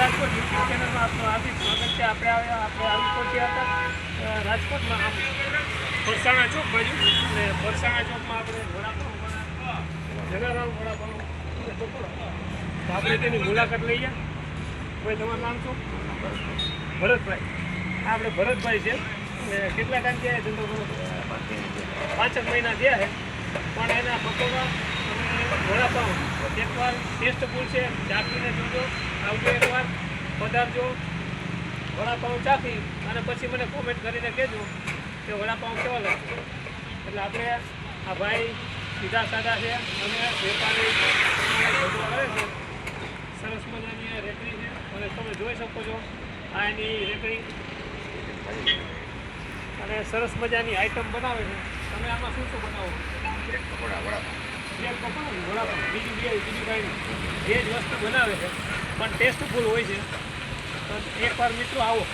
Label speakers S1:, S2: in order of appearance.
S1: Rajkot YouTube ચેનલમાં આપનું હાર્દિક સ્વાગત છે. આપણે આવી પહોંચ્યા હતા રાજકોટમાં આમ પરસાણા ચોક બાજુ, અને પરસાણા ચોકમાં આપણે વડાપાઉં જલારામ વડાપાઉં તો આપણે તેની મુલાકાત લઈએ. ભાઈ તમારું નામ શું? ભરતભાઈ. આપણે ભરતભાઈ છે. કેટલા ટાઈમ થયા ધંધો કરો? 5 મહિના થયા છે, પણ એના પકોડા અને વડાપાઉં એકવાર ટેસ્ટફુલ છે. ચાખીને જોજો, આવજો એકવાર, પધારજો, વડાપાઉં ચાખી અને પછી મને કોમેન્ટ કરીને કહેજો કે વડાપાઉં કેવા લાગશે. એટલે આપણે આ ભાઈ સીધા સાદા છે અને વેપારી ધંધો કરે છે. સરસ મજાની રેકડી છે અને તમે જોઈ શકો છો આ એની રેકડી, અને સરસ મજાની આઈટમ બનાવે છે. તમે આમાં શું શું બનાવો? બ્રેડ પકોડા, વડાપાઉં, બીજું કાંઈ જે જ વસ્તુ બનાવે છે, પણ ટેસ્ટફુલ હોય છે. તો એકવાર મિત્રો આવો.